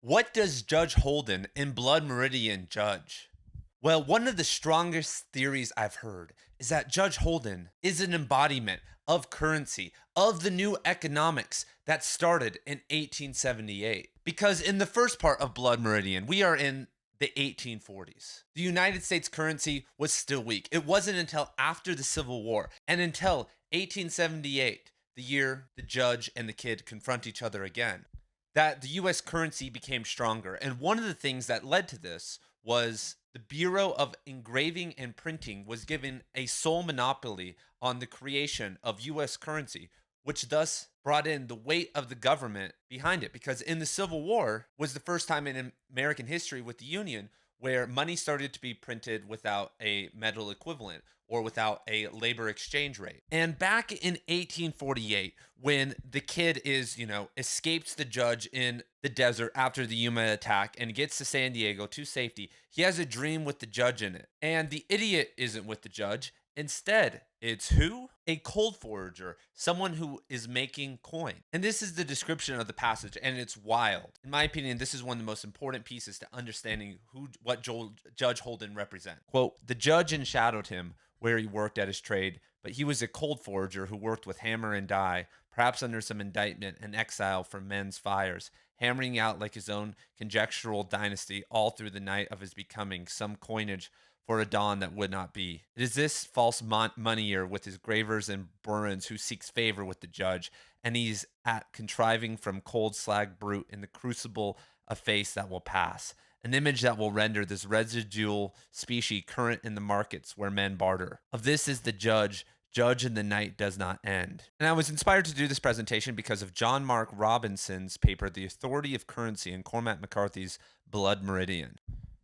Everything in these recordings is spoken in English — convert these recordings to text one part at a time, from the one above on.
What does Judge Holden in Blood Meridian judge? Well, one of the strongest theories I've heard is that Judge Holden is an embodiment of currency, of the new economics that started in 1878. Because in the first part of Blood Meridian, we are in the 1840s. The United States currency was still weak. It wasn't until after the Civil War and until 1878, the year the judge and the kid confront each other again, that the US currency became stronger. And one of the things that led to this was the Bureau of Engraving and Printing was given a sole monopoly on the creation of US currency, which thus brought in the weight of the government behind it. Because in the Civil War was the first time in American history with the Union where money started to be printed without a metal equivalent or without a labor exchange rate. And back in 1848, when the kid escapes the judge in the desert after the Yuma attack and gets to San Diego to safety, he has a dream with the judge in it. And the idiot isn't with the judge. Instead, it's who? A cold forager, someone who is making coin. And this is the description of the passage, and it's wild. In my opinion, this is one of the most important pieces to understanding what Judge Holden represents. Quote, "The judge enshadowed him where he worked at his trade, but he was a cold forager who worked with hammer and die, perhaps under some indictment and exile from men's fires, hammering out like his own conjectural dynasty all through the night of his becoming some coinage for a dawn that would not be. It is this false moneyer with his gravers and burins who seeks favor with the judge, and he's at contriving from cold slag brute in the crucible a face that will pass, an image that will render this residual species current in the markets where men barter. Of this is the judge. Judge and the night does not end." And I was inspired to do this presentation because of John Mark Robinson's paper, The Authority of Currency, and Cormac McCarthy's Blood Meridian.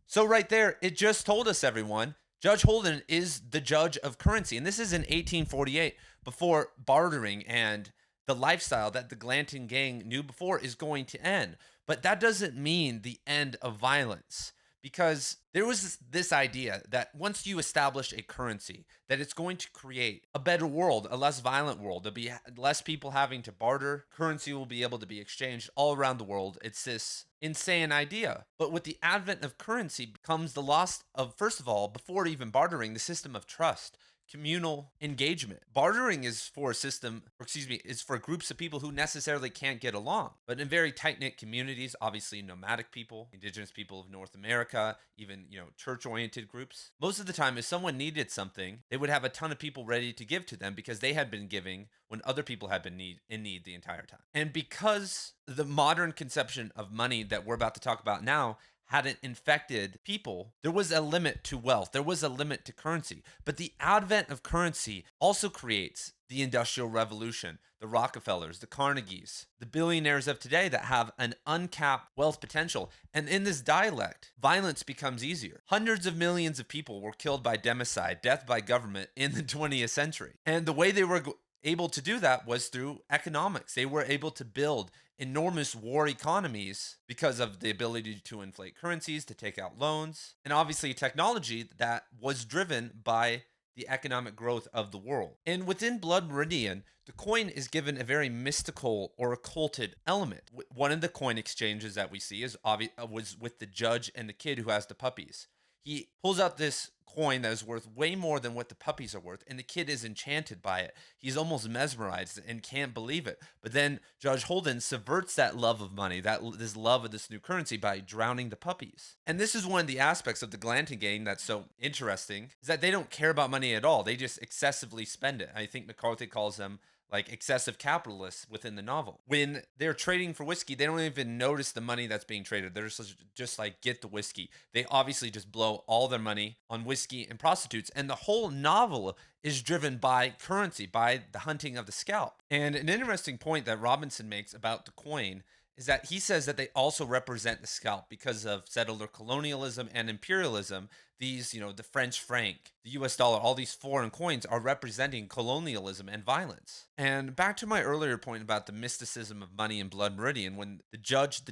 So right there, it just told us, everyone, Judge Holden is the judge of currency. And this is in 1848, before bartering and the lifestyle that the Glanton gang knew before is going to end. But that doesn't mean the end of violence, because there was this idea that once you establish a currency, that it's going to create a better world, a less violent world. There'll be less people having to barter. Currency will be able to be exchanged all around the world. It's this insane idea. But with the advent of currency comes the loss of, first of all, before even bartering, the system of trust, communal engagement. Bartering is for a system, or excuse me, is for groups of people who necessarily can't get along. But in very tight-knit communities, obviously nomadic people, indigenous people of North America, even, church-oriented groups, most of the time, if someone needed something, they would have a ton of people ready to give to them because they had been giving when other people had been in need the entire time. And because the modern conception of money that we're about to talk about now hadn't infected people, there was a limit to wealth. There was a limit to currency. But the advent of currency also creates the Industrial Revolution, the Rockefellers, the Carnegies, the billionaires of today that have an uncapped wealth potential. And in this dialect, violence becomes easier. Hundreds of millions of people were killed by democide, death by government in the 20th century. And the way they were able to do that was through economics. They were able to build enormous war economies because of the ability to inflate currencies, to take out loans, and obviously technology that was driven by the economic growth of the world. And within Blood Meridian, the coin is given a very mystical or occulted element. One of the coin exchanges that we see was with the judge and the kid who has the puppies. He pulls out this coin that is worth way more than what the puppies are worth, and the kid is enchanted by it. He's almost mesmerized and can't believe it. But then Judge Holden subverts that love of money, this love of this new currency, by drowning the puppies. And this is one of the aspects of the Glanton gang that's so interesting, is that they don't care about money at all. They just excessively spend it. I think McCarthy calls them like excessive capitalists within the novel. When they're trading for whiskey, they don't even notice the money that's being traded. They're just like, get the whiskey. They obviously just blow all their money on whiskey and prostitutes. And the whole novel is driven by currency, by the hunting of the scalp. And an interesting point that Robinson makes about the coin is that he says that they also represent the scalp because of settler colonialism and imperialism. These, the French franc, the US dollar, all these foreign coins are representing colonialism and violence. And back to my earlier point about the mysticism of money in Blood Meridian, when the judge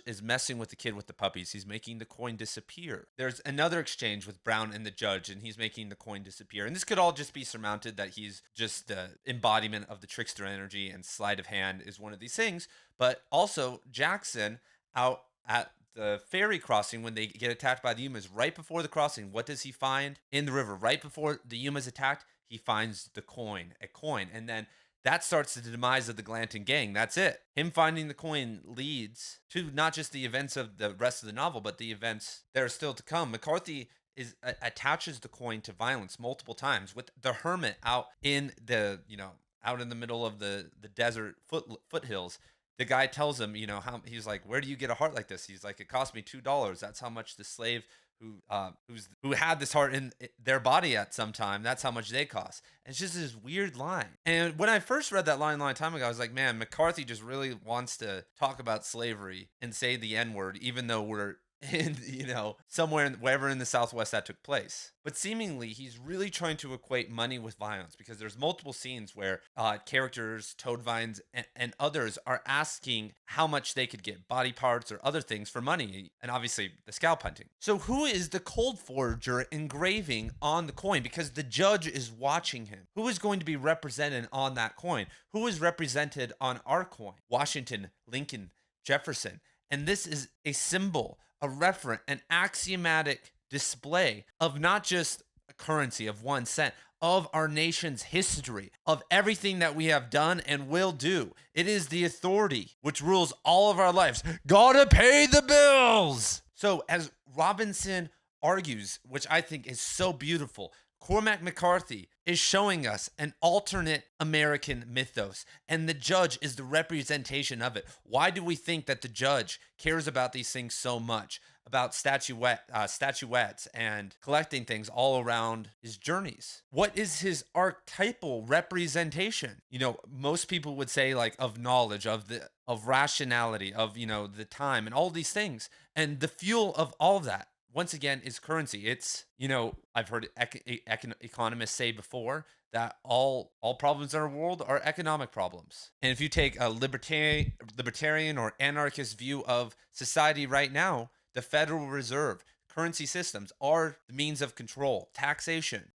is messing with the kid with the puppies, he's making the coin disappear. There's another exchange with Brown and the judge, and he's making the coin disappear. And this could all just be surmounted that he's just the embodiment of the trickster energy, and sleight of hand is one of these things. But also Jackson out at the ferry crossing when they get attacked by the Yumas. Right before the crossing, what does he find in the river? Right before the Yumas attacked, he finds a coin, and then that starts the demise of the Glanton gang. That's it. Him finding the coin leads to not just the events of the rest of the novel, but the events that are still to come. McCarthy attaches the coin to violence multiple times with the hermit out in the middle of the desert foothills. The guy tells him, how he's like, where do you get a heart like this? He's like, it cost me $2. That's how much the slave who had this heart in their body at some time, that's how much they cost. And it's just this weird line. And when I first read that line a long time ago, I was like, man, McCarthy just really wants to talk about slavery and say the N-word, even though we're in, somewhere wherever in the Southwest that took place. But seemingly he's really trying to equate money with violence, because there's multiple scenes where characters, Toadvines, and others are asking how much they could get, body parts or other things, for money, and obviously the scalp hunting. So who is the cold forger engraving on the coin? Because the judge is watching him. Who is going to be represented on that coin? Who is represented on our coin? Washington, Lincoln, Jefferson. And this is a symbol, a referent, an axiomatic display of not just a currency of 1 cent, of our nation's history, of everything that we have done and will do. It is the authority which rules all of our lives. Gotta pay the bills. So as Robinson argues, which I think is so beautiful, Cormac McCarthy is showing us an alternate American mythos, and the judge is the representation of it. Why do we think that the judge cares about these things so much, about statuettes and collecting things all around his journeys? What is his archetypal representation? Most people would say, like, of knowledge, of rationality, of the time, and all these things, and the fuel of all of that, once again, is currency. It's, I've heard economists say before that all problems in our world are economic problems. And if you take a libertarian or anarchist view of society right now, the Federal Reserve, currency systems are the means of control, taxation.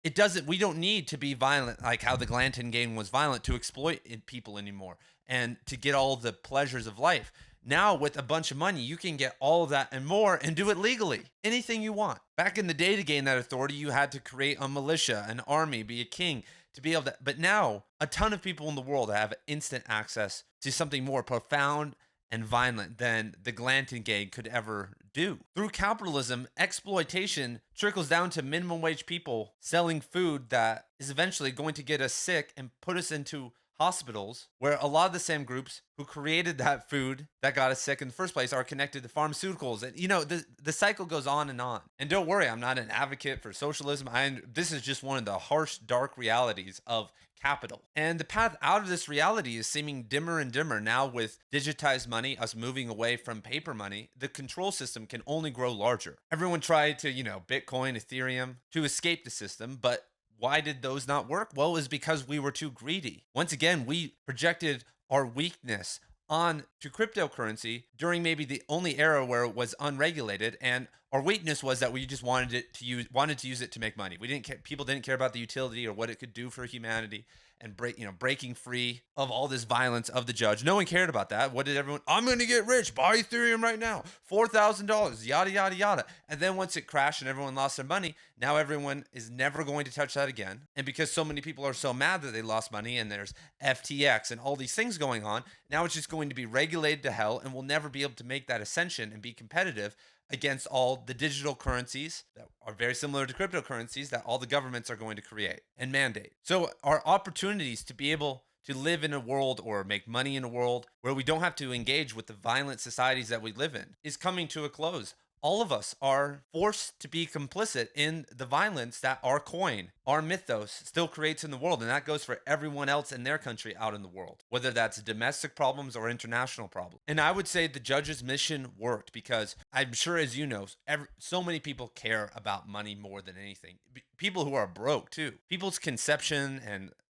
We don't need to be violent like how the Glanton gang was violent to exploit people anymore and to get all the pleasures of life. Now, with a bunch of money, you can get all of that and more and do it legally. Anything you want. Back in the day, to gain that authority, you had to create a militia, an army, be a king to be able to. But now, a ton of people in the world have instant access to something more profound and violent than the Glanton gang could ever do. Through capitalism, exploitation trickles down to minimum wage people selling food that is eventually going to get us sick and put us into hospitals, where a lot of the same groups who created that food that got us sick in the first place are connected to pharmaceuticals. And the cycle goes on. And don't worry, I'm not an advocate for socialism. This is just one of the harsh, dark realities of capital. And the path out of this reality is seeming dimmer and dimmer. Now, with digitized money, us moving away from paper money, the control system can only grow larger. Everyone tried to, Bitcoin, Ethereum, to escape the system, but why did those not work? Well, it was because we were too greedy. Once again, we projected our weakness onto cryptocurrency during maybe the only era where it was unregulated, and our weakness was that we just wanted to use it to make money. People didn't care about the utility or what it could do for humanity, and breaking free of all this violence of the judge. No one cared about that. What did everyone? I'm going to get rich. Buy Ethereum right now. $4,000. Yada yada yada. And then once it crashed and everyone lost their money, now everyone is never going to touch that again. And because so many people are so mad that they lost money, and there's FTX and all these things going on, now it's just going to be regulated to hell, and we'll never be able to make that ascension and be competitive against all the digital currencies that are very similar to cryptocurrencies that all the governments are going to create and mandate. So our opportunities to be able to live in a world or make money in a world where we don't have to engage with the violent societies that we live in is coming to a close. All of us are forced to be complicit in the violence that our coin, our mythos, still creates in the world. And that goes for everyone else in their country out in the world, whether that's domestic problems or international problems. And I would say the judge's mission worked, because I'm sure, as you know, so many people care about money more than anything. People who are broke too. People's conceptions,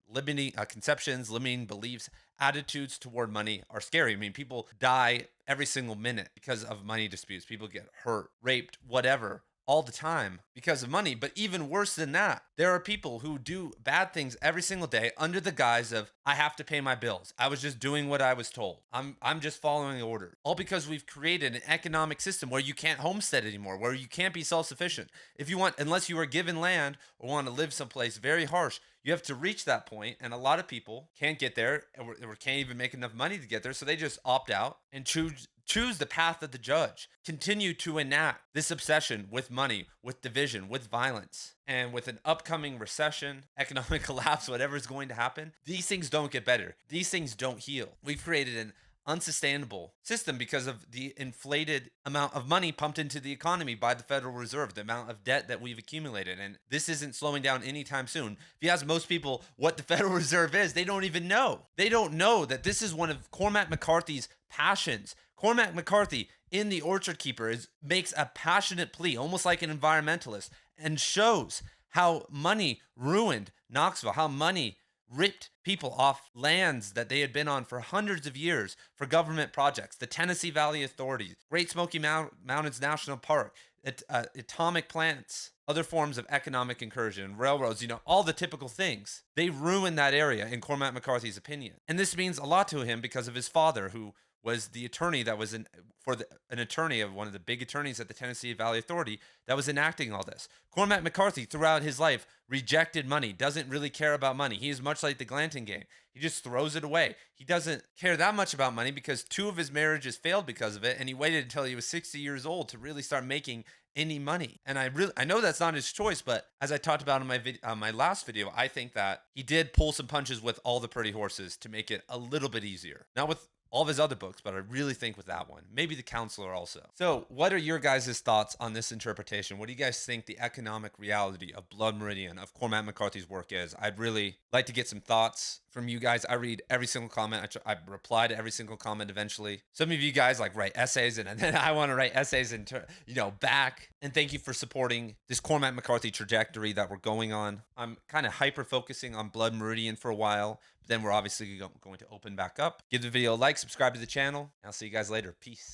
limiting beliefs, attitudes toward money are scary. I mean, people die every single minute because of money disputes. People get hurt, raped, whatever, all the time because of money. But even worse than that, there are people who do bad things every single day under the guise of, I have to pay my bills. I was just doing what I was told. I'm just following orders. All because we've created an economic system where you can't homestead anymore, where you can't be self-sufficient. If you want, unless you are given land or want to live someplace very harsh, you have to reach that point, and a lot of people can't get there or can't even make enough money to get there, so they just opt out and choose the path of the judge, continue to enact this obsession with money, with division, with violence. And with an upcoming recession, economic collapse, whatever is going to happen, these things don't get better. These things don't heal. We've created an unsustainable system because of the inflated amount of money pumped into the economy by the Federal Reserve, the amount of debt that we've accumulated. And this isn't slowing down anytime soon. If you ask most people what the Federal Reserve is, they don't even know. They don't know that this is one of Cormac McCarthy's passions. Cormac McCarthy in The Orchard Keeper makes a passionate plea, almost like an environmentalist, and shows how money ruined Knoxville, how money ripped people off lands that they had been on for hundreds of years for government projects. The Tennessee Valley Authority, Great Smoky Mountains National Park, atomic plants, other forms of economic incursion, railroads, all the typical things. They ruined that area, in Cormac McCarthy's opinion. And this means a lot to him because of his father, who was the attorney that was an attorney of one of the big attorneys at the Tennessee Valley Authority that was enacting all this. Cormac McCarthy, throughout his life, rejected money, doesn't really care about money. He is much like the Glanton gang. He just throws it away. He doesn't care that much about money because 2 of his marriages failed because of it, and he waited until he was 60 years old to really start making any money. And I know that's not his choice, but as I talked about in my last video, I think that he did pull some punches with All the Pretty Horses to make it a little bit easier. Not with all of his other books, but I really think with that one. Maybe The Counselor also. So what are your guys' thoughts on this interpretation? What do you guys think the economic reality of Blood Meridian, of Cormac McCarthy's work is? I'd really like to get some thoughts from you guys. I read every single comment. I reply to every single comment eventually. Some of you guys write essays, and then I want to write essays and back. And thank you for supporting this Cormac McCarthy trajectory that we're going on. I'm kind of hyper-focusing on Blood Meridian for a while, but then we're obviously going to open back up. Give the video a like, subscribe to the channel, and I'll see you guys later. Peace.